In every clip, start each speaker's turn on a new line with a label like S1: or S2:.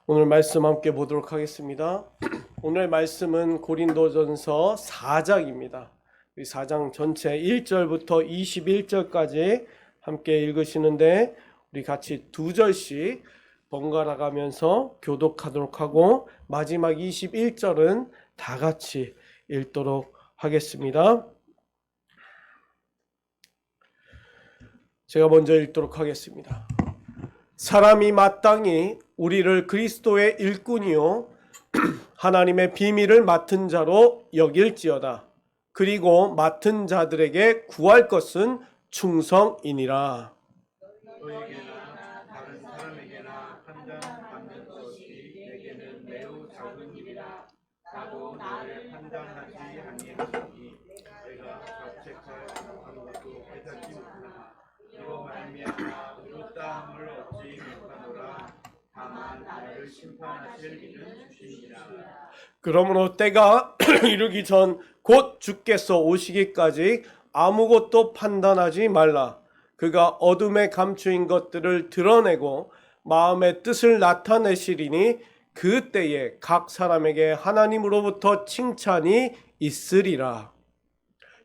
S1: 오늘 말씀 함께 보도록 하겠습니다. 오늘 말씀은 고린도전서 4장입니다. 이 4장 전체 1절부터 21절까지 함께 읽으시는데 우리 같이 두 절씩 번갈아 가면서 교독하도록 하고 마지막 21절은 다 같이 읽도록 하겠습니다. 제가 먼저 읽도록 하겠습니다. 사람이 마땅히 우리를 그리스도의 일꾼이요 하나님의 비밀을 맡은 자로 여길지어다. 그리고 맡은 자들에게 구할 것은 충성이니라.
S2: 너에게나 다른 사람에게나 판단받는 것이 내게는 매우 작은 일이라. 나도 나를 판단하지 아니하노니 내가 자책할 것도 깨닫지 못하나 이로 말미암아 의롭다함을 얻지 못하노라. 다만 나를 심판하실 이는 주시니라.
S1: 그러므로 때가 이르기 전 곧 주께서 오시기까지 아무것도 판단하지 말라. 그가 어둠에 감추인 것들을 드러내고 마음의 뜻을 나타내시리니 그 때에 각 사람에게 하나님으로부터 칭찬이 있으리라.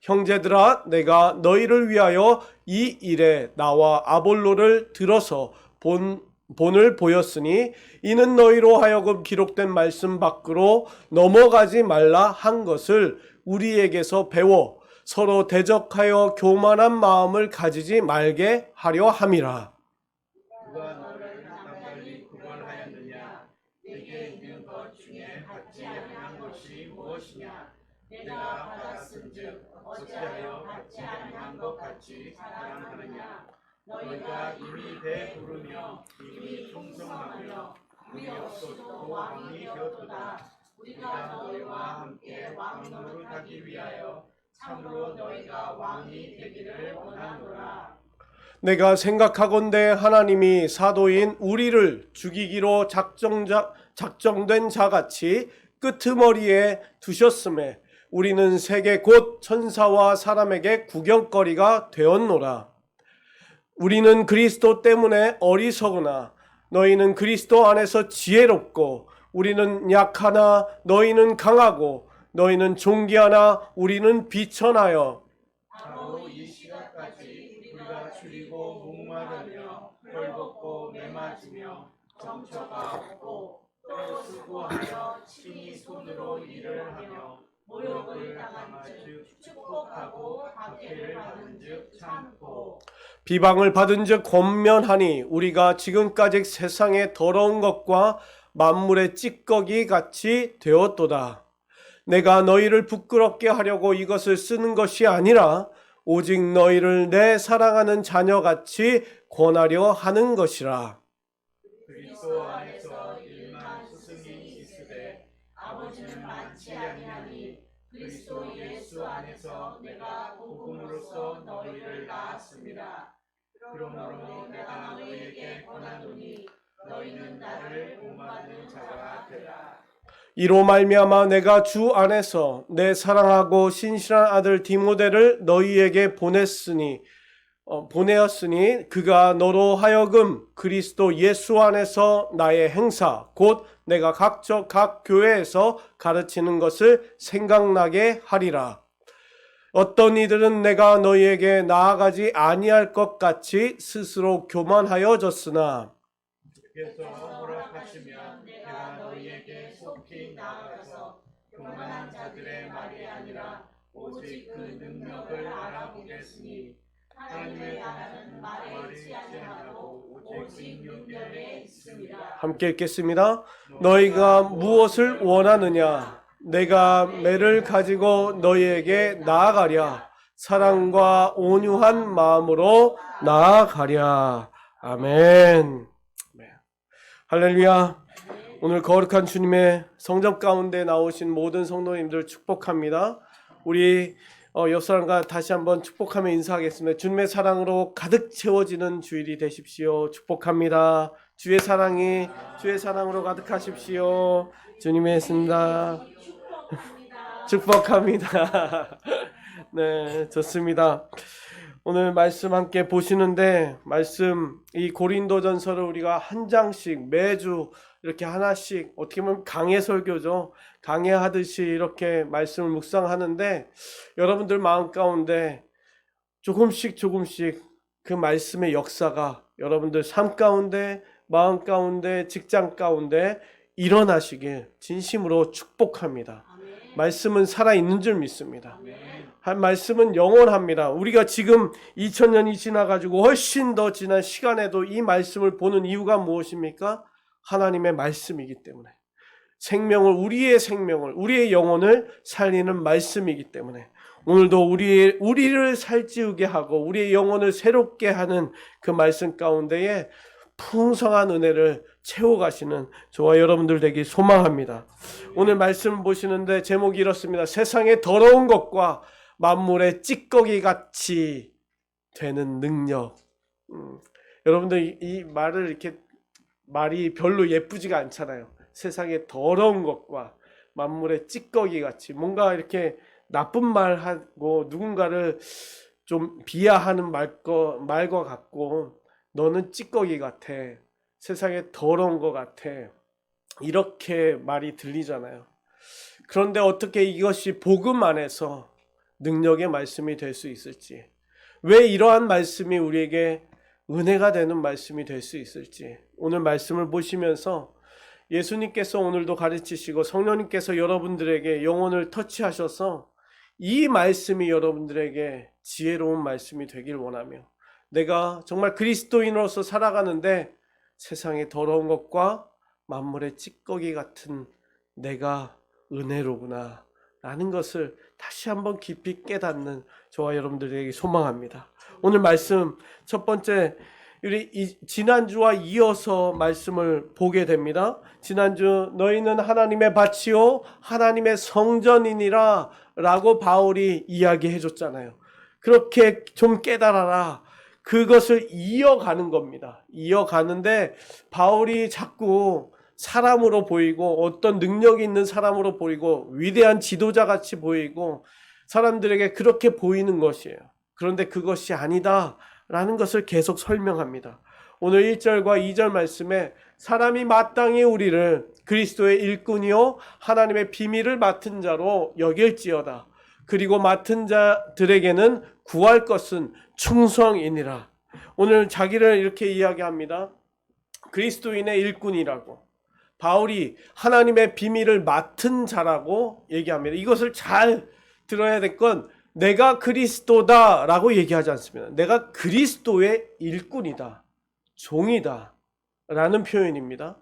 S1: 형제들아, 내가 너희를 위하여 이 일에 나와 아볼로를 들어서 본을 보였으니 이는 너희로 하여금 기록된 말씀 밖으로 넘어가지 말라 한 것을 우리에게서 배워 서로 대적하여 교만한 마음을 가지지 말게 하려 함이라.
S2: 누가 너를 낯달리 구걸하였느냐? 내게 있는 것 중에 받지 아니한 것이 무엇이냐? 내가 받았은즉 어찌하여 받지 아니한 것 같이 자랑하느냐? 너희가 이미 배부르며 이미 풍성하며 우리 없어도 왕이 되었도다. 우리가 너희와 함께 왕노릇 하기 위하여 참으로 너희가 왕이 되기를 원하노라.
S1: 내가 생각하건대 하나님이 사도인 우리를 죽이기로 작정된 자같이 끄트머리에 두셨음에 우리는 세계 곧 천사와 사람에게 구경거리가 되었노라. 우리는 그리스도 때문에 어리석으나 너희는 그리스도 안에서 지혜롭고 우리는 약하나 너희는 강하고 너희는 존귀하나 우리는 비천하여
S2: 바로 이 시각까지 우리가 줄이고 목마르며 헐벗고 매맞으며 정처가 없고 또 수고하며 친히 손으로 일을 하며 모욕을 당한즉 축복하고 박해를 받은즉 참고
S1: 비방을 받은즉 권면하니 우리가 지금까지 세상의 더러운 것과 만물의 찌꺼기 같이 되었도다. 내가 너희를 부끄럽게 하려고 이것을 쓰는 것이 아니라 오직 너희를 내 사랑하는 자녀같이 권하려 하는 것이라.
S2: 그리스도 안에서 일만 스승이 있으되 아버지는 많지 아니하니 그리스도 예수 안에서 내가 복음으로써 너희를 낳았습니다. 그러므로 내가 너희에게 권하노니 너희는 나를 본받는 자가 되라.
S1: 이로 말미암아 내가 주 안에서 내 사랑하고 신실한 아들 디모데를 너희에게 보내었으니 그가 너로 하여금 그리스도 예수 안에서 나의 행사 곧 내가 각 교회에서 가르치는 것을 생각나게 하리라. 어떤 이들은 내가 너희에게 나아가지 아니할 것 같이 스스로 교만하여졌으나
S2: 주께서 허락하시면 내가 너희에게 속히 나아가서 교만한 자들의 말이 아니라 오직 그 능력을 알아보겠으니 하나님의 나라는 말에 있지 아니하고 오직 능력에 있습니다.
S1: 함께 읽겠습니다. 너희가 무엇을 원하느냐? 내가 매를 가지고 너희에게 나아가랴. 사랑과 온유한 마음으로 나아가랴. 아멘. 할렐루야. 오늘 거룩한 주님의 성전 가운데 나오신 모든 성도님들 축복합니다. 우리 옆 사람과 다시 한번 축복하며 인사하겠습니다. 주님의 사랑으로 가득 채워지는 주일이 되십시오. 축복합니다. 주의 사랑으로 가득하십시오. 주님의 있습니다. 축복합니다. 네, 좋습니다. 오늘 말씀 함께 보시는데 말씀 이 고린도전서를 우리가 한 장씩 매주 이렇게 하나씩 어떻게 보면 강해 설교죠. 강해하듯이 이렇게 말씀을 묵상하는데 여러분들 마음 가운데 조금씩 그 말씀의 역사가 여러분들 삶 가운데 마음 가운데 직장 가운데 일어나시길 진심으로 축복합니다. 말씀은 살아있는 줄 믿습니다. 말씀은 영원합니다. 우리가 지금 2000년이 지나가지고 훨씬 더 지난 시간에도 이 말씀을 보는 이유가 무엇입니까? 하나님의 말씀이기 때문에. 우리의 생명을, 우리의 영혼을 살리는 말씀이기 때문에. 오늘도 우리를 살찌우게 하고 우리의 영혼을 새롭게 하는 그 말씀 가운데에 풍성한 은혜를 채워가시는 저와 여러분들 되기 소망합니다. 오늘 말씀 보시는데 제목이 이렇습니다. 세상의 더러운 것과 만물의 찌꺼기 같이 되는 능력. 여러분들 이 말을 이렇게 말이 별로 예쁘지가 않잖아요. 세상의 더러운 것과 만물의 찌꺼기 같이 뭔가 이렇게 나쁜 말하고 누군가를 좀 비하하는 말과 같고 너는 찌꺼기 같아. 세상에 더러운 것 같아. 이렇게 말이 들리잖아요. 그런데 어떻게 이것이 복음 안에서 능력의 말씀이 될 수 있을지, 왜 이러한 말씀이 우리에게 은혜가 되는 말씀이 될 수 있을지 오늘 말씀을 보시면서 예수님께서 오늘도 가르치시고 성령님께서 여러분들에게 영혼을 터치하셔서 이 말씀이 여러분들에게 지혜로운 말씀이 되길 원하며 내가 정말 그리스도인으로서 살아가는데 세상의 더러운 것과 만물의 찌꺼기 같은 내가 은혜로구나 라는 것을 다시 한번 깊이 깨닫는 저와 여러분들에게 소망합니다. 오늘 말씀 첫 번째 우리 지난주와 이어서 말씀을 보게 됩니다. 지난주 너희는 하나님의 밭이요 하나님의 성전이니라 라고 바울이 이야기해 줬잖아요. 그렇게 좀 깨달아라. 그것을 이어가는 겁니다. 이어가는데 바울이 자꾸 사람으로 보이고 어떤 능력이 있는 사람으로 보이고 위대한 지도자 같이 보이고 사람들에게 그렇게 보이는 것이에요. 그런데 그것이 아니다 라는 것을 계속 설명합니다. 오늘 1절과 2절 말씀에 사람이 마땅히 우리를 그리스도의 일꾼이요 하나님의 비밀을 맡은 자로 여길지어다. 그리고 맡은 자들에게는 구할 것은 충성이니라. 오늘 자기를 이렇게 이야기합니다. 그리스도인의 일꾼이라고. 바울이 하나님의 비밀을 맡은 자라고 얘기합니다. 이것을 잘 들어야 될 건 내가 그리스도다 라고 얘기하지 않습니다. 내가 그리스도의 일꾼이다, 종이다 라는 표현입니다.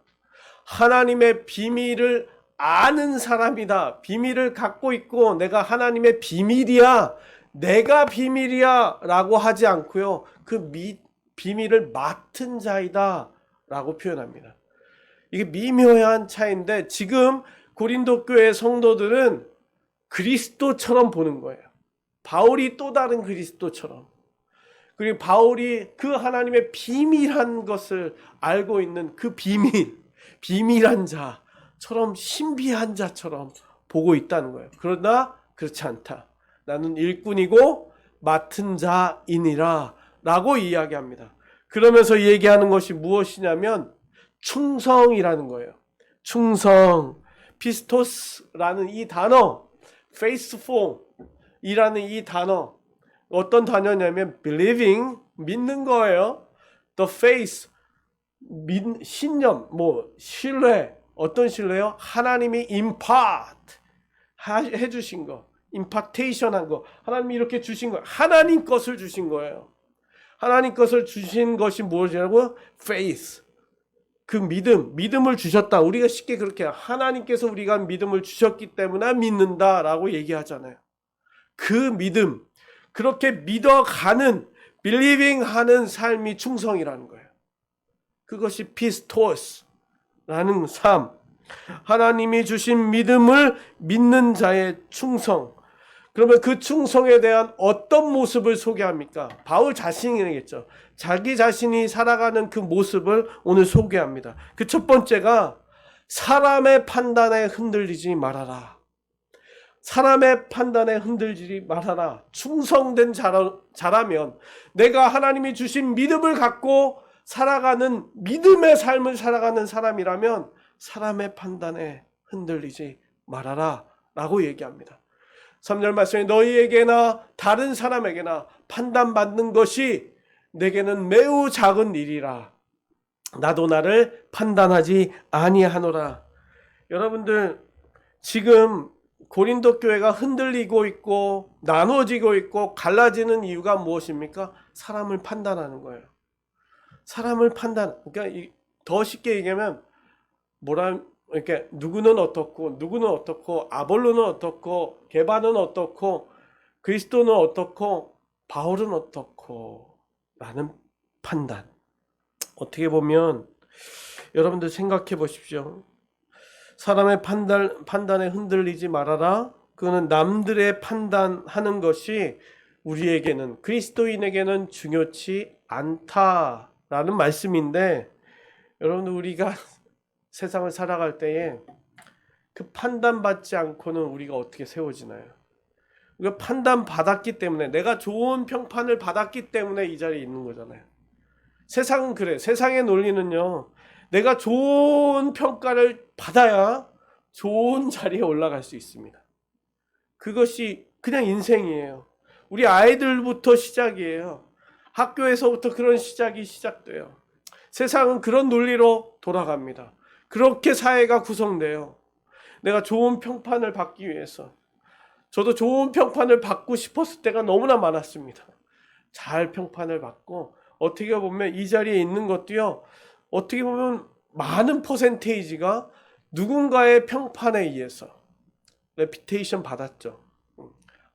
S1: 하나님의 비밀을 아는 사람이다. 비밀을 갖고 있고 내가 하나님의 비밀이야, 내가 비밀이야 라고 하지 않고요. 그 비밀을 맡은 자이다 라고 표현합니다. 이게 미묘한 차이인데 지금 고린도 교회 성도들은 그리스도처럼 보는 거예요. 바울이 또 다른 그리스도처럼. 그리고 바울이 그 하나님의 비밀한 것을 알고 있는 그 비밀한 자처럼 신비한 자처럼 보고 있다는 거예요. 그러나 그렇지 않다. 나는 일꾼이고 맡은 자이니라 라고 이야기합니다. 그러면서 얘기하는 것이 무엇이냐면 충성이라는 거예요. 충성, 피스토스라는 이 단어, faithful 이라는 이 단어, 어떤 단어냐면 believing, 믿는 거예요. the faith, 신념, 신뢰, 어떤 신뢰요? 하나님이 impart 해주신 거, impartation 한 거, 하나님이 이렇게 주신 거, 하나님 것을 주신 거예요. 하나님 것을 주신 것이 무엇이냐고? faith. 그 믿음을 주셨다. 우리가 쉽게 그렇게 하나님께서 우리가 믿음을 주셨기 때문에 믿는다라고 얘기하잖아요. 그 믿음, 그렇게 믿어가는, believing 하는 삶이 충성이라는 거예요. 그것이 피스토스라는 삶. 하나님이 주신 믿음을 믿는 자의 충성. 그러면 그 충성에 대한 어떤 모습을 소개합니까? 바울 자신이겠죠. 자기 자신이 살아가는 그 모습을 오늘 소개합니다. 그 첫 번째가 사람의 판단에 흔들리지 말아라. 사람의 판단에 흔들리지 말아라. 충성된 자라면, 내가 하나님이 주신 믿음을 갖고 살아가는 믿음의 삶을 살아가는 사람이라면 사람의 판단에 흔들리지 말아라 라고 얘기합니다. 3절 말씀에 너희에게나 다른 사람에게나 판단받는 것이 내게는 매우 작은 일이라. 나도 나를 판단하지 아니하노라. 여러분들, 지금 고린도 교회가 흔들리고 있고 나눠지고 있고 갈라지는 이유가 무엇입니까? 사람을 판단하는 거예요. 사람을 그러니까 더 쉽게 얘기하면 이렇게 누구는 어떻고 누구는 어떻고 아볼로는 어떻고 게바는 어떻고 그리스도는 어떻고 바울은 어떻고 라는 판단. 어떻게 보면 여러분들 생각해 보십시오. 사람의 판단에 흔들리지 말아라. 그거는 남들의 판단하는 것이 우리에게는, 그리스도인에게는 중요치 않다라는 말씀인데, 여러분들 우리가 세상을 살아갈 때에 그 판단받지 않고는 우리가 어떻게 세워지나요? 우리가 판단받았기 때문에, 내가 좋은 평판을 받았기 때문에 이 자리에 있는 거잖아요. 세상은 그래. 세상의 논리는요, 내가 좋은 평가를 받아야 좋은 자리에 올라갈 수 있습니다. 그것이 그냥 인생이에요. 우리 아이들부터 시작이에요. 학교에서부터 그런 시작이 시작돼요. 세상은 그런 논리로 돌아갑니다. 그렇게 사회가 구성돼요. 내가 좋은 평판을 받기 위해서. 저도 좋은 평판을 받고 싶었을 때가 너무나 많았습니다. 잘 평판을 받고, 어떻게 보면 이 자리에 있는 것도요, 어떻게 보면 많은 퍼센테이지가 누군가의 평판에 의해서 레피테이션 받았죠.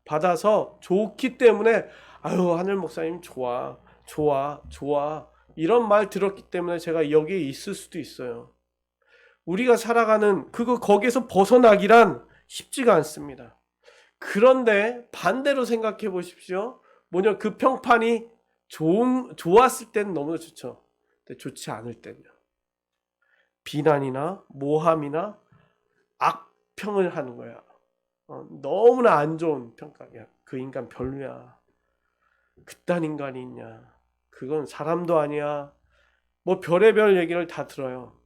S1: 받아서 좋기 때문에 아유, 하늘 목사님 좋아 이런 말 들었기 때문에 제가 여기에 있을 수도 있어요. 우리가 살아가는 거기에서 벗어나기란 쉽지가 않습니다. 그런데 반대로 생각해 보십시오. 뭐냐, 그 평판이 좋았을 때는 너무 좋죠. 근데 좋지 않을 때는요, 비난이나 모함이나 악평을 하는 거야. 너무나 안 좋은 평가야. 그 인간 별로야. 그딴 인간이 있냐. 그건 사람도 아니야. 뭐 별의별 얘기를 다 들어요.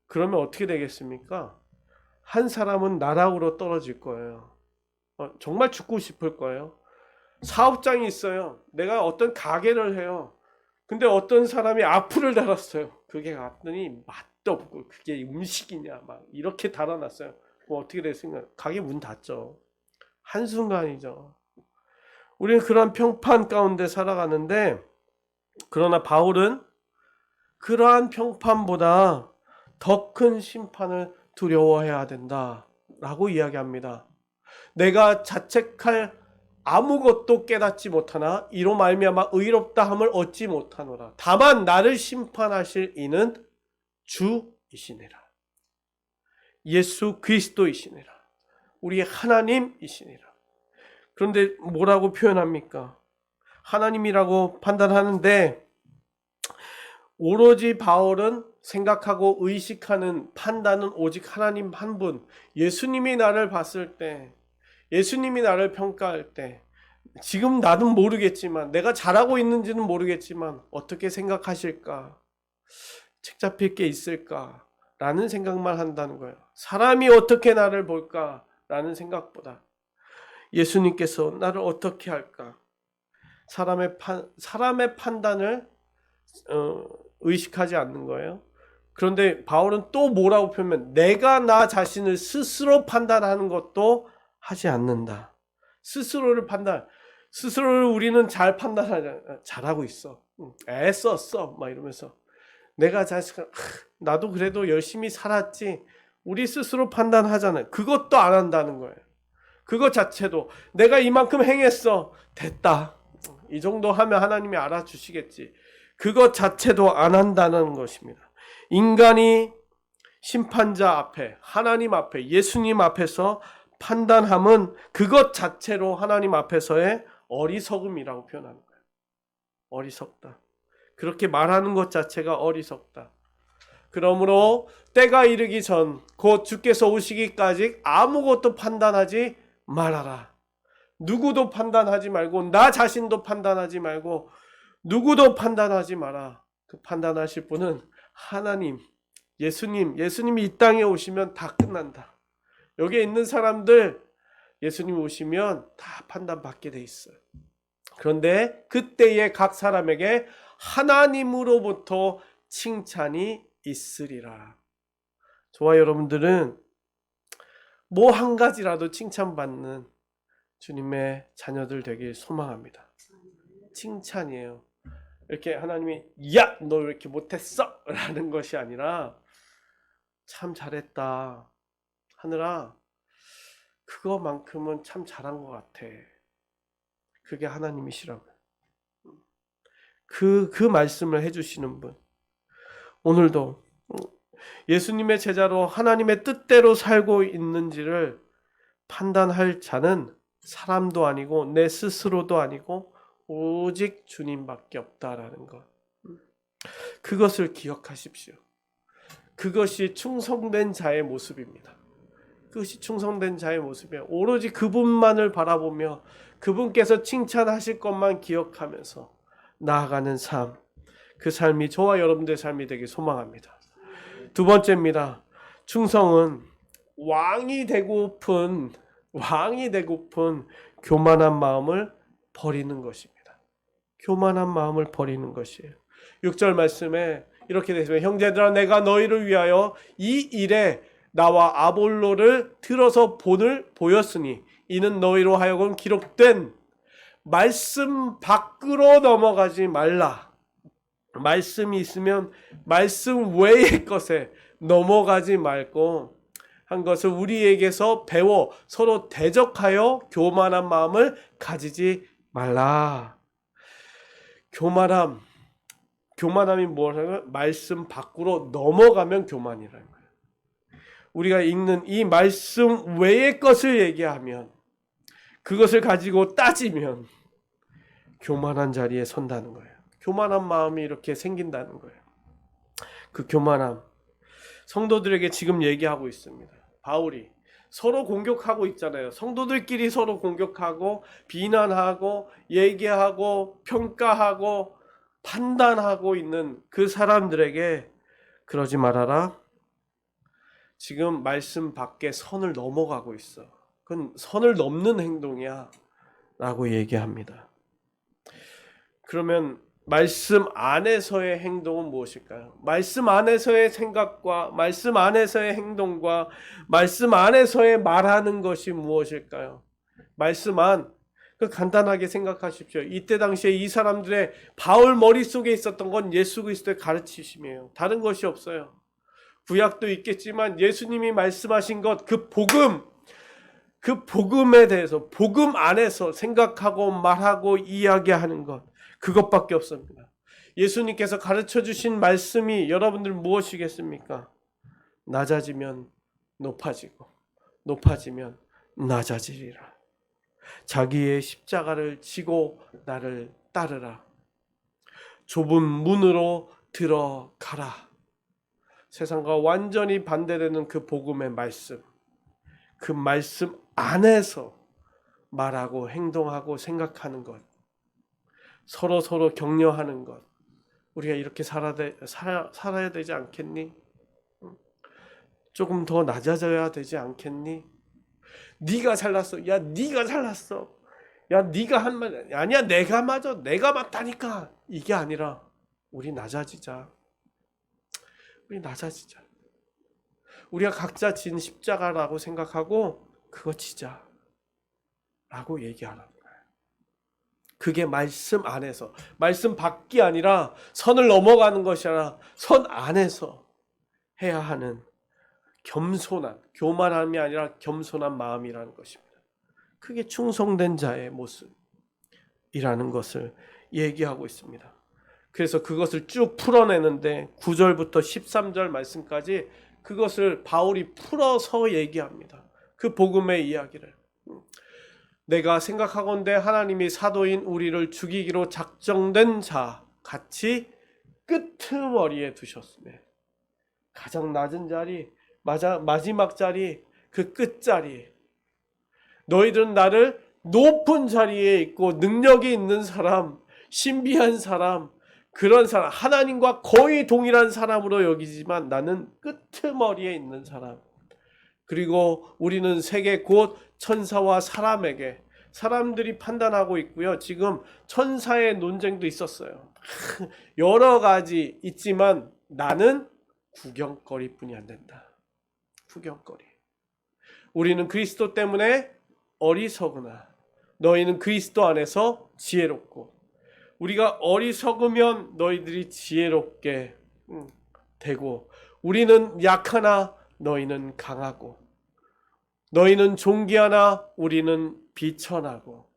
S1: 그러면 어떻게 되겠습니까? 한 사람은 나락으로 떨어질 거예요. 정말 죽고 싶을 거예요. 사업장이 있어요. 내가 어떤 가게를 해요. 근데 어떤 사람이 악플을 달았어요. 그게 갔더니 맛도 없고 그게 음식이냐 막 이렇게 달아놨어요. 뭐 어떻게 됐습니까? 가게 문 닫죠. 한순간이죠. 우리는 그런 평판 가운데 살아가는데, 그러나 바울은 그러한 평판보다 더 큰 심판을 두려워해야 된다라고 이야기합니다. 내가 자책할 아무것도 깨닫지 못하나 이로 말미암아 의롭다함을 얻지 못하노라. 다만 나를 심판하실 이는 주이시니라. 예수 그리스도이시니라. 우리 하나님이시니라. 그런데 뭐라고 표현합니까? 하나님이라고 판단하는데, 오로지 바울은 생각하고 의식하는 판단은 오직 하나님 한 분, 예수님이 나를 봤을 때, 예수님이 나를 평가할 때, 지금 나는 모르겠지만, 내가 잘하고 있는지는 모르겠지만 어떻게 생각하실까? 책 잡힐 게 있을까? 라는 생각만 한다는 거예요. 사람이 어떻게 나를 볼까? 라는 생각보다 예수님께서 나를 어떻게 할까? 사람의 판단을 의식하지 않는 거예요. 그런데 바울은 또 뭐라고 표현하면, 내가 나 자신을 스스로 판단하는 것도 하지 않는다. 스스로를 우리는 잘 판단하잖아. 잘하고 있어. 애썼어. 막 이러면서. 내가 나도 그래도 열심히 살았지. 우리 스스로 판단하잖아요. 그것도 안 한다는 거예요. 그것 자체도 내가 이만큼 행했어. 됐다. 이 정도 하면 하나님이 알아주시겠지. 그것 자체도 안 한다는 것입니다. 인간이 심판자 앞에, 하나님 앞에, 예수님 앞에서 판단함은 그것 자체로 하나님 앞에서의 어리석음이라고 표현하는 거예요. 어리석다. 그렇게 말하는 것 자체가 어리석다. 그러므로 때가 이르기 전 곧 주께서 오시기까지 아무것도 판단하지 말아라. 누구도 판단하지 말고 나 자신도 판단하지 말고 누구도 판단하지 마라. 그 판단하실 분은 하나님, 예수님이 이 땅에 오시면 다 끝난다. 여기에 있는 사람들 예수님 오시면 다 판단받게 돼 있어요. 그런데 그때에 각 사람에게 하나님으로부터 칭찬이 있으리라. 저와 여러분들은 뭐 한 가지라도 칭찬받는 주님의 자녀들 되길 소망합니다. 칭찬이에요. 이렇게 하나님이 야, 너 왜 이렇게 못했어? 라는 것이 아니라 참 잘했다 하느라 그거만큼은 참 잘한 것 같아. 그게 하나님이시라고요. 그 말씀을 해주시는 분. 오늘도 예수님의 제자로 하나님의 뜻대로 살고 있는지를 판단할 자는 사람도 아니고 내 스스로도 아니고 오직 주님밖에 없다라는 것. 그것을 기억하십시오. 그것이 충성된 자의 모습입니다. 그것이 충성된 자의 모습이에요. 오로지 그분만을 바라보며 그분께서 칭찬하실 것만 기억하면서 나아가는 삶. 그 삶이 저와 여러분들의 삶이 되길 소망합니다. 두 번째입니다. 충성은 왕이 되고픈 교만한 마음을 버리는 것입니다. 교만한 마음을 버리는 것이에요. 6절 말씀에 이렇게 되어 있습니다. 형제들아, 내가 너희를 위하여 이 일에 나와 아볼로를 들어서 본을 보였으니 이는 너희로 하여금 기록된 말씀 밖으로 넘어가지 말라. 말씀이 있으면 말씀 외의 것에 넘어가지 말고 한 것을 우리에게서 배워 서로 대적하여 교만한 마음을 가지지 말라. 교만함이 뭐냐면 말씀 밖으로 넘어가면 교만이라는 거예요. 우리가 읽는 이 말씀 외의 것을 얘기하면 그것을 가지고 따지면 교만한 자리에 선다는 거예요. 교만한 마음이 이렇게 생긴다는 거예요. 그 교만함 성도들에게 지금 얘기하고 있습니다. 바울이 서로 공격하고 있잖아요. 성도들끼리 서로 공격하고 비난하고 얘기하고 평가하고 판단하고 있는 그 사람들에게 그러지 말아라. 지금 말씀 밖에 선을 넘어가고 있어. 그건 선을 넘는 행동이야 라고 얘기합니다. 그러면 말씀 안에서의 행동은 무엇일까요? 말씀 안에서의 생각과 말씀 안에서의 행동과 말씀 안에서의 말하는 것이 무엇일까요? 말씀 안, 간단하게 생각하십시오. 이때 당시에 이 사람들의 바울 머릿속에 있었던 건 예수 그리스도의 가르치심이에요. 다른 것이 없어요. 구약도 있겠지만 예수님이 말씀하신 것, 그 복음에 대해서 복음 안에서 생각하고 말하고 이야기하는 것, 그것밖에 없습니다. 예수님께서 가르쳐 주신 말씀이 여러분들 무엇이겠습니까? 낮아지면 높아지고 높아지면 낮아지리라. 자기의 십자가를 지고 나를 따르라. 좁은 문으로 들어가라. 세상과 완전히 반대되는 그 복음의 말씀, 그 말씀 안에서 말하고 행동하고 생각하는 것, 서로 격려하는 것, 우리가 이렇게 살아야 되지 않겠니? 조금 더 낮아져야 되지 않겠니? 네가 잘났어. 야, 네가 잘났어. 야, 네가 한 말 아니야. 내가 맞아. 내가 맞다니까. 이게 아니라 우리 낮아지자. 우리가 각자 진 십자가라고 생각하고 그거 지자 라고 얘기하는 거예요. 그게 말씀 안에서, 말씀 밖이 아니라 선을 넘어가는 것이 아니라 선 안에서 해야 하는 겸손한, 교만함이 아니라 겸손한 마음이라는 것입니다. 그게 충성된 자의 모습이라는 것을 얘기하고 있습니다. 그래서 그것을 쭉 풀어내는데 9절부터 13절 말씀까지 그것을 바울이 풀어서 얘기합니다. 그 복음의 이야기를. 내가 생각하건대 하나님이 사도인 우리를 죽이기로 작정된 자 같이 끄트머리에 두셨으며 가장 낮은 자리, 마지막 자리, 그 끝자리. 너희들은 나를 높은 자리에 있고 능력이 있는 사람, 신비한 사람, 그런 사람, 하나님과 거의 동일한 사람으로 여기지만 나는 끄트머리에 있는 사람. 그리고 우리는 세계 곧 천사와 사람에게, 사람들이 판단하고 있고요. 지금 천사의 논쟁도 있었어요. 여러 가지 있지만 나는 구경거리뿐이 안 된다. 구경거리. 우리는 그리스도 때문에 어리석으나 너희는 그리스도 안에서 지혜롭고, 우리가 어리석으면 너희들이 지혜롭게 되고, 우리는 약하나 너희는 강하고, 너희는 존귀하나 우리는 비천하고.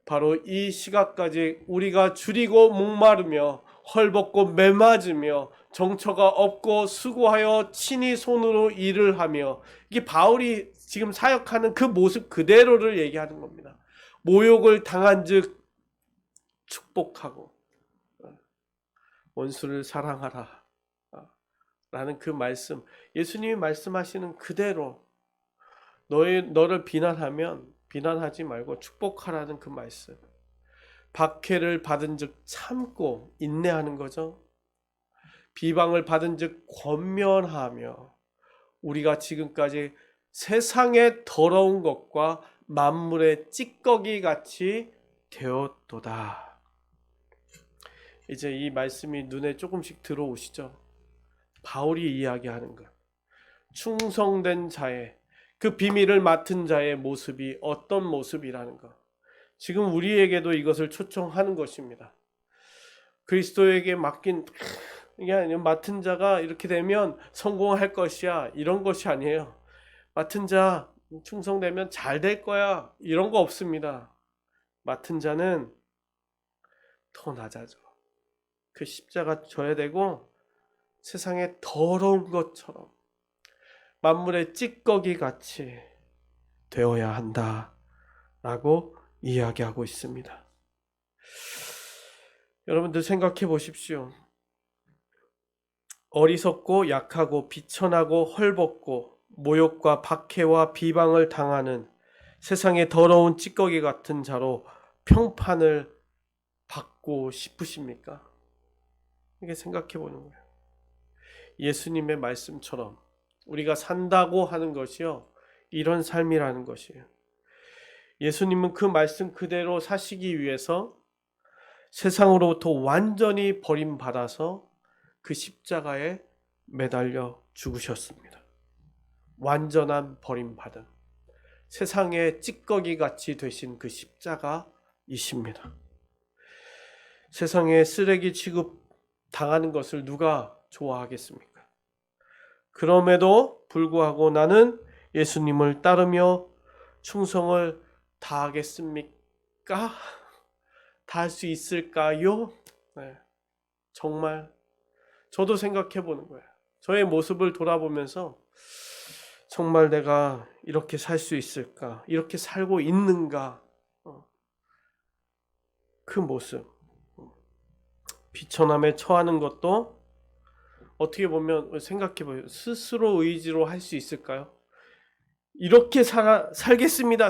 S1: 바로 이 시각까지 우리가 줄이고 목마르며 헐벗고 매맞으며 정처가 없고 수고하여 친히 손으로 일을 하며, 이게 바울이 지금 사역하는 그 모습 그대로를 얘기하는 겁니다. 모욕을 당한 즉 축복하고 원수를 사랑하라 라는 그 말씀, 예수님이 말씀하시는 그대로 너를 비난하면 비난하지 말고 축복하라는 그 말씀. 박해를 받은 즉 참고 인내하는 거죠. 비방을 받은 즉 권면하며, 우리가 지금까지 세상의 더러운 것과 만물의 찌꺼기 같이 되었도다. 이제 이 말씀이 눈에 조금씩 들어오시죠? 바울이 이야기하는 것, 충성된 자의, 그 비밀을 맡은 자의 모습이 어떤 모습이라는 것, 지금 우리에게도 이것을 초청하는 것입니다. 그리스도에게 맡긴, 이게 아니에요. 맡은 자가 이렇게 되면 성공할 것이야, 이런 것이 아니에요. 맡은 자 충성되면 잘 될 거야, 이런 거 없습니다. 맡은 자는 더 낮아져. 그 십자가 져야 되고, 세상에 더러운 것처럼 만물의 찌꺼기 같이 되어야 한다 라고 이야기하고 있습니다. 여러분들 생각해 보십시오. 어리석고 약하고 비천하고 헐벗고 모욕과 박해와 비방을 당하는 세상의 더러운 찌꺼기 같은 자로 평판을 받고 싶으십니까? 이게 생각해 보는 거예요. 예수님의 말씀처럼 우리가 산다고 하는 것이요, 이런 삶이라는 것이에요. 예수님은 그 말씀 그대로 사시기 위해서 세상으로부터 완전히 버림받아서 그 십자가에 매달려 죽으셨습니다. 완전한 버림받은, 세상의 찌꺼기 같이 되신 그 십자가이십니다. 세상에 쓰레기 취급 당하는 것을 누가 좋아하겠습니까? 그럼에도 불구하고 나는 예수님을 따르며 충성을 다하겠습니까? 다할 수 있을까요? 네, 정말 저도 생각해 보는 거예요. 저의 모습을 돌아보면서 정말 내가 이렇게 살 수 있을까? 이렇게 살고 있는가? 그 모습. 비천함에 처하는 것도 어떻게 보면 생각해봐요. 스스로 의지로 할 수 있을까요? 이렇게 살겠습니다.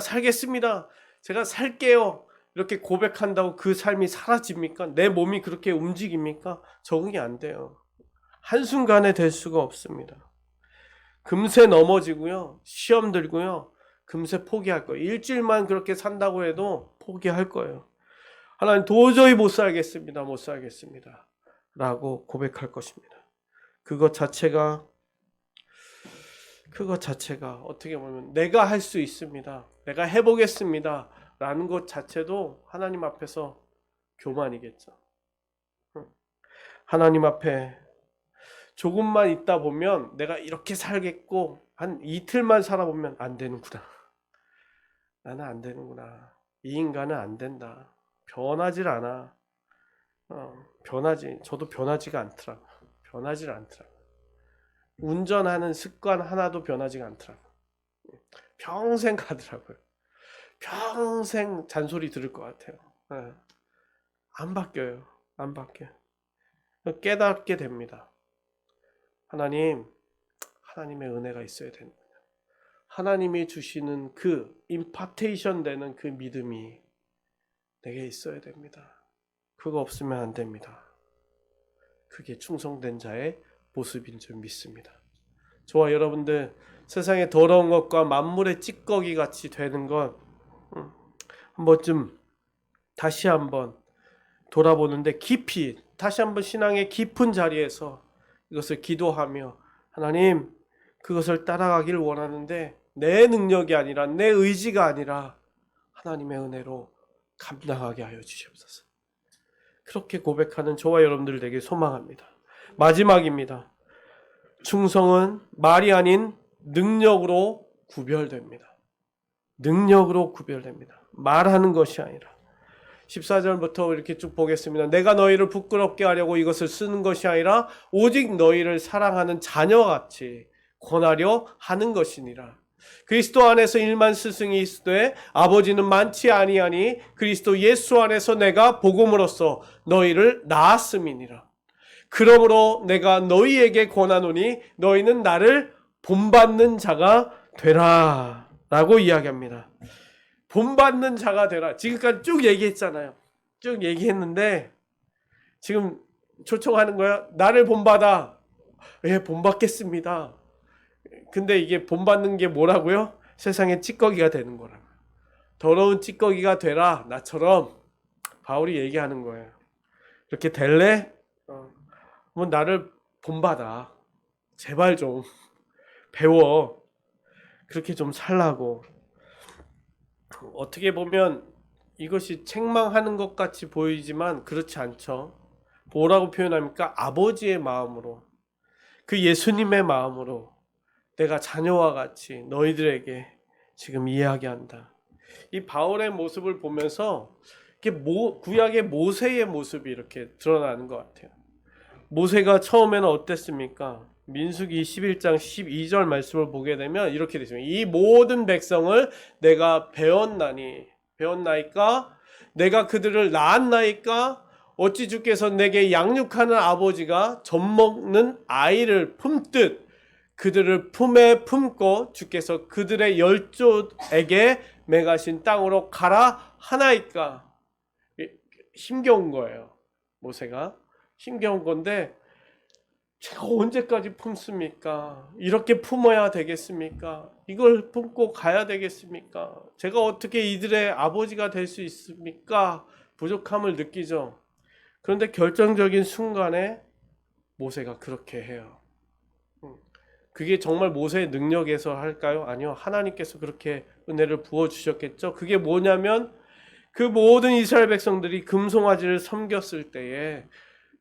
S1: 제가 살게요. 이렇게 고백한다고 그 삶이 사라집니까? 내 몸이 그렇게 움직입니까? 적응이 안 돼요. 한순간에 될 수가 없습니다. 금세 넘어지고요. 시험 들고요. 금세 포기할 거예요. 일주일만 그렇게 산다고 해도 포기할 거예요. 하나님 도저히 못 살겠습니다. 라고 고백할 것입니다. 그것 자체가 어떻게 보면 내가 할 수 있습니다, 내가 해보겠습니다 라는 것 자체도 하나님 앞에서 교만이겠죠. 하나님 앞에 조금만 있다 보면 내가 이렇게 살겠고 한 이틀만 살아보면 안 되는구나. 나는 안 되는구나. 이 인간은 안 된다. 변하질 않아. 저도 변하지가 않더라고. 운전하는 습관 하나도 변하지가 않더라고. 평생 가더라고요. 평생 잔소리 들을 것 같아요. 안 바뀌어요. 깨닫게 됩니다. 하나님의 은혜가 있어야 되는 거예요. 하나님이 주시는 그 임파테이션 되는 그 믿음이 내게 있어야 됩니다. 그거 없으면 안 됩니다. 그게 충성된 자의 모습인 줄 믿습니다. 저와 여러분들 세상의 더러운 것과 만물의 찌꺼기 같이 되는 것 다시 한번 돌아보는데 깊이 다시 한번 신앙의 깊은 자리에서 이것을 기도하며 하나님 그것을 따라가길 원하는데 내 능력이 아니라 내 의지가 아니라 하나님의 은혜로 감당하게 하여 주시옵소서. 그렇게 고백하는 저와 여러분들 되게 소망합니다. 마지막입니다. 충성은 말이 아닌 능력으로 구별됩니다. 능력으로 구별됩니다. 말하는 것이 아니라. 14절부터 이렇게 쭉 보겠습니다. 내가 너희를 부끄럽게 하려고 이것을 쓰는 것이 아니라 오직 너희를 사랑하는 자녀같이 권하려 하는 것이니라. 그리스도 안에서 일만 스승이 있으되 아버지는 많지 아니하니 그리스도 예수 안에서 내가 복음으로써 너희를 낳았음이니라. 그러므로 내가 너희에게 권하노니 너희는 나를 본받는 자가 되라 라고 이야기합니다. 본받는 자가 되라. 지금까지 쭉 얘기했잖아요. 쭉 얘기했는데 지금 초청하는 거야. 나를 본받아. 예, 본받겠습니다. 근데 이게 본받는 게 뭐라고요? 세상의 찌꺼기가 되는 거라고. 더러운 찌꺼기가 되라. 나처럼 바울이 얘기하는 거예요. 이렇게 될래? 뭐 나를 본받아. 제발 좀 배워. 그렇게 좀 살라고. 어떻게 보면 이것이 책망하는 것 같이 보이지만 그렇지 않죠. 뭐라고 표현합니까? 아버지의 마음으로, 그 예수님의 마음으로 내가 자녀와 같이 너희들에게 지금 이야기한다. 이 바울의 모습을 보면서 구약의 모세의 모습이 이렇게 드러나는 것 같아요. 모세가 처음에는 어땠습니까? 민수기 11장 12절 말씀을 보게 되면 이렇게 되죠. 이 모든 백성을 내가 배웠나이까 내가 그들을 낳았나이까 어찌 주께서 내게 양육하는 아버지가 젖먹는 아이를 품듯 그들을 품에 품고 주께서 그들의 열조에게 매가신 땅으로 가라 하나이까. 힘겨운 거예요. 모세가 힘겨운 건데 제가 언제까지 품습니까? 이렇게 품어야 되겠습니까? 이걸 품고 가야 되겠습니까? 제가 어떻게 이들의 아버지가 될 수 있습니까? 부족함을 느끼죠. 그런데 결정적인 순간에 모세가 그렇게 해요. 그게 정말 모세의 능력에서 할까요? 아니요. 하나님께서 그렇게 은혜를 부어주셨겠죠. 그게 뭐냐면 그 모든 이스라엘 백성들이 금송아지를 섬겼을 때에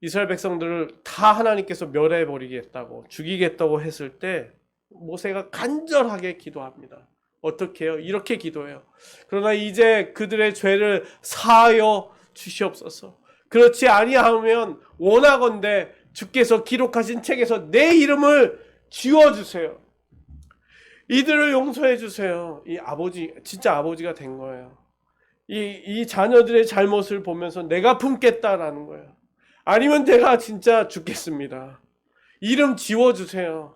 S1: 이스라엘 백성들을 다 하나님께서 멸해버리겠다고 죽이겠다고 했을 때 모세가 간절하게 기도합니다. 어떻게 해요? 이렇게 기도해요. 그러나 이제 그들의 죄를 사하여 주시옵소서. 그렇지 아니하면 원하건대 주께서 기록하신 책에서 내 이름을 지워주세요. 이들을 용서해 주세요. 이 아버지, 진짜 아버지가 된 거예요. 이 자녀들의 잘못을 보면서 내가 품겠다라는 거예요. 아니면 내가 진짜 죽겠습니다. 이름 지워주세요.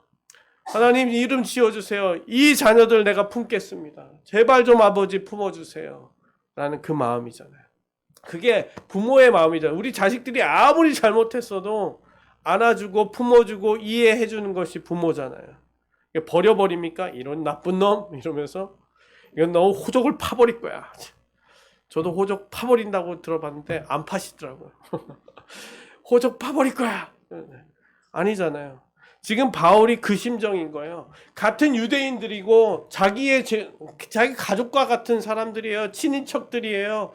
S1: 하나님 이름 지워주세요. 이 자녀들 내가 품겠습니다. 제발 좀 아버지 품어주세요. 라는 그 마음이잖아요. 그게 부모의 마음이잖아요. 우리 자식들이 아무리 잘못했어도 안아주고 품어주고 이해해주는 것이 부모잖아요. 버려버립니까? 이런 나쁜 놈 이러면서 이건 너 호적을 파버릴 거야. 저도 호적 파버린다고 들어봤는데 안 파시더라고요. 호적 파버릴 거야. 아니잖아요. 지금 바울이 그 심정인 거예요. 같은 유대인들이고 자기 가족과 같은 사람들이에요. 친인척들이에요.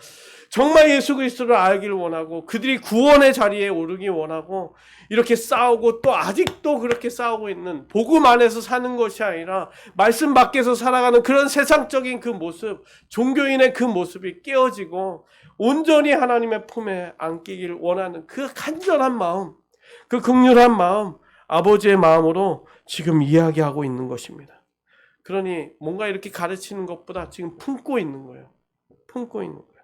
S1: 정말 예수 그리스도를 알기를 원하고 그들이 구원의 자리에 오르기 원하고 이렇게 싸우고 또 아직도 그렇게 싸우고 있는 복음 안에서 사는 것이 아니라 말씀 밖에서 살아가는 그런 세상적인 그 모습, 종교인의 그 모습이 깨어지고 온전히 하나님의 품에 안기기를 원하는 그 간절한 마음, 그 긍휼한 마음, 아버지의 마음으로 지금 이야기하고 있는 것입니다. 그러니 뭔가 이렇게 가르치는 것보다 지금 품고 있는 거예요. 품고 있는 거예요.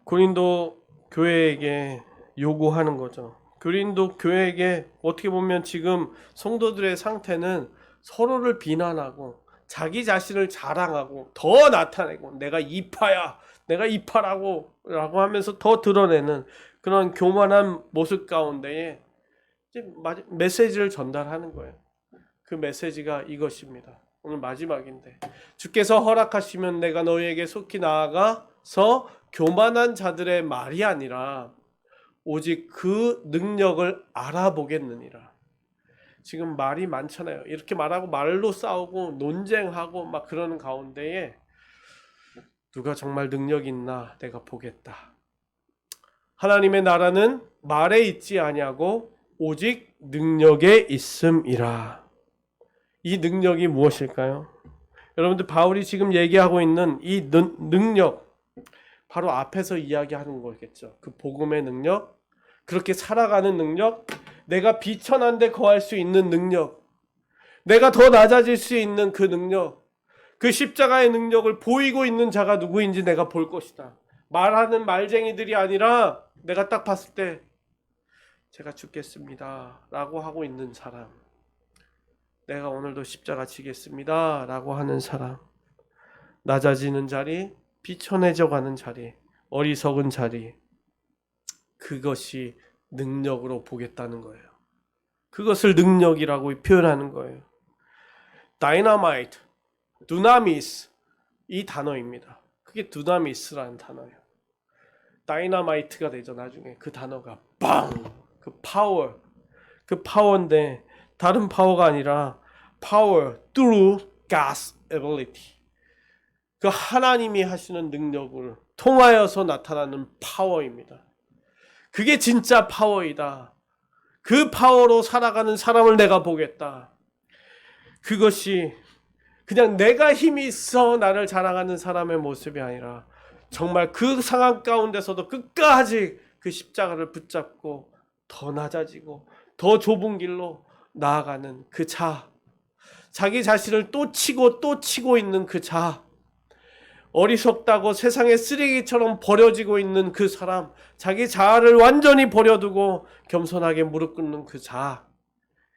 S1: 고린도 교회에게 요구하는 거죠. 고린도 교회에게 어떻게 보면 지금 성도들의 상태는 서로를 비난하고 자기 자신을 자랑하고 더 나타내고 내가 이파야, 내가 이파라고 라고 하면서 더 드러내는 그런 교만한 모습 가운데에 이제 메시지를 전달하는 거예요. 그 메시지가 이것입니다. 오늘 마지막인데, 주께서 허락하시면 내가 너희에게 속히 나아가서 교만한 자들의 말이 아니라 오직 그 능력을 알아보겠느니라. 지금 말이 많잖아요. 이렇게 말하고 말로 싸우고 논쟁하고 막 그러는 가운데에 누가 정말 능력 있나 내가 보겠다. 하나님의 나라는 말에 있지 아니하고 오직 능력에 있음이라. 이 능력이 무엇일까요? 여러분들, 바울이 지금 얘기하고 있는 이 능력, 바로 앞에서 이야기하는 거겠죠. 그 복음의 능력, 그렇게 살아가는 능력, 내가 비천한 데 거할 수 있는 능력, 내가 더 낮아질 수 있는 그 능력, 그 십자가의 능력을 보이고 있는 자가 누구인지 내가 볼 것이다. 말하는 말쟁이들이 아니라 내가 딱 봤을 때 제가 죽겠습니다 라고 하고 있는 사람, 내가 오늘도 십자가 지겠습니다 라고 하는 사람, 낮아지는 자리, 비천해져 가는 자리, 어리석은 자리, 그것이 능력으로 보겠다는 거예요. 그것을 능력이라고 표현하는 거예요. 다이너마이트, 두나미스, 이 단어입니다. 그게 두나미스라는 단어예요. 다이너마이트가 되죠. 나중에 그 단어가 빵! 그 파워인데 다른 파워가 아니라 power through God's ability. 그 하나님이 하시는 능력을 통하여서 나타나는 파워입니다. 그게 진짜 파워이다. 그 파워로 살아가는 사람을 내가 보겠다. 그것이 그냥 내가 힘이 있어 나를 자랑하는 사람의 모습이 아니라 정말 그 상황 가운데서도 끝까지 그 십자가를 붙잡고 더 낮아지고 더 좁은 길로 나아가는 그 자, 자기 자신을 또 치고 있는 그 자, 어리석다고 세상의 쓰레기처럼 버려지고 있는 그 사람, 자기 자아를 완전히 버려두고 겸손하게 무릎 꿇는 그 자,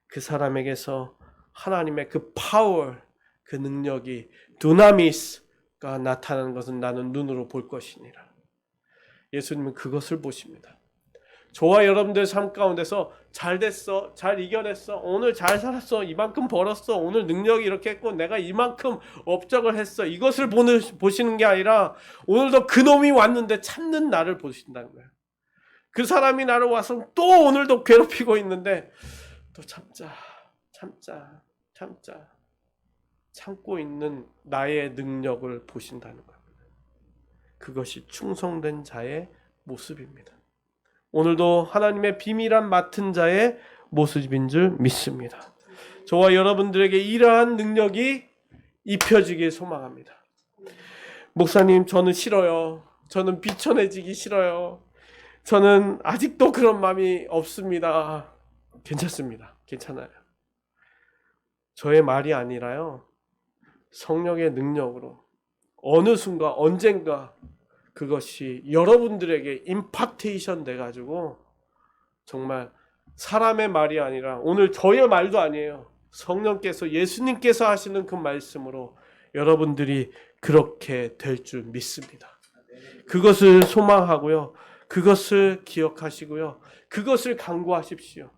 S1: 그 사람에게서 하나님의 그 파워, 그 능력이 두나미스가 나타나는 것은 나는 눈으로 볼 것이니라. 예수님은 그것을 보십니다. 저와 여러분들 삶 가운데서 잘 됐어, 잘 이겨냈어, 오늘 잘 살았어, 이만큼 벌었어, 오늘 능력이 이렇게 했고 내가 이만큼 업적을 했어, 이것을 보시는 게 아니라 오늘도 그놈이 왔는데 참는 나를 보신다는 거예요. 그 사람이 나를 와서 또 오늘도 괴롭히고 있는데 또 참고 있는 나의 능력을 보신다는 겁니다. 그것이 충성된 자의 모습입니다. 오늘도 하나님의 비밀한 맡은 자의 모습인 줄 믿습니다. 저와 여러분들에게 이러한 능력이 입혀지길 소망합니다. 목사님, 저는 싫어요. 저는 비천해지기 싫어요. 저는 아직도 그런 마음이 없습니다. 괜찮습니다. 괜찮아요. 저의 말이 아니라요, 성령의 능력으로 어느 순간 언젠가 그것이 여러분들에게 임파테이션 돼가지고 정말 사람의 말이 아니라 오늘 저의 말도 아니에요. 성령께서, 예수님께서 하시는 그 말씀으로 여러분들이 그렇게 될 줄 믿습니다. 그것을 소망하고요, 그것을 기억하시고요, 그것을 간구하십시오.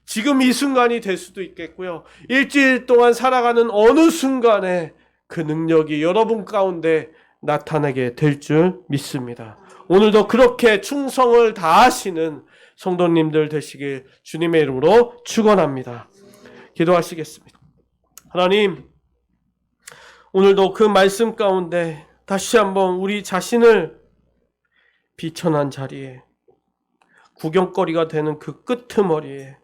S1: 지금 이 순간이 될 수도 있겠고요, 일주일 동안 살아가는 어느 순간에 그 능력이 여러분 가운데 나타나게 될 줄 믿습니다. 오늘도 그렇게 충성을 다하시는 성도님들 되시길 주님의 이름으로 축원합니다. 기도하시겠습니다. 하나님, 오늘도 그 말씀 가운데 다시 한번 우리 자신을 비천한 자리에, 구경거리가 되는 그 끄트머리에,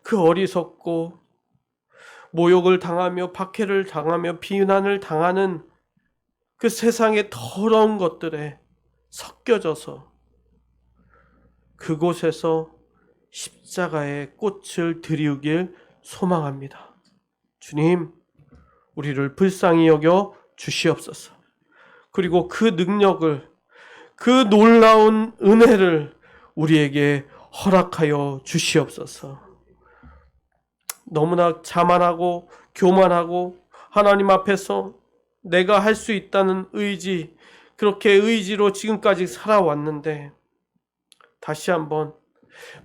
S1: 그 어리석고 모욕을 당하며 박해를 당하며 비난을 당하는 그 세상의 더러운 것들에 섞여져서 그곳에서 십자가의 꽃을 드리우길 소망합니다. 주님, 우리를 불쌍히 여겨 주시옵소서. 그리고 그 능력을, 그 놀라운 은혜를 우리에게 허락하여 주시옵소서. 너무나 자만하고 교만하고 하나님 앞에서 내가 할 수 있다는 의지, 그렇게 의지로 지금까지 살아왔는데 다시 한번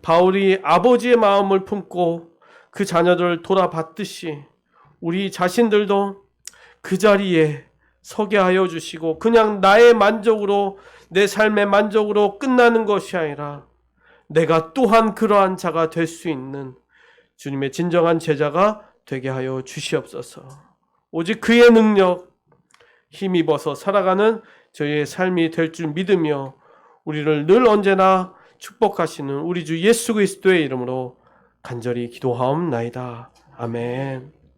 S1: 바울이 아버지의 마음을 품고 그 자녀들을 돌아봤듯이 우리 자신들도 그 자리에 서게 하여 주시고 그냥 나의 만족으로, 내 삶의 만족으로 끝나는 것이 아니라 내가 또한 그러한 자가 될 수 있는 주님의 진정한 제자가 되게 하여 주시옵소서. 오직 그의 능력 힘입어서 살아가는 저희의 삶이 될 줄 믿으며 우리를 늘 언제나 축복하시는 우리 주 예수 그리스도의 이름으로 간절히 기도하옵나이다. 아멘.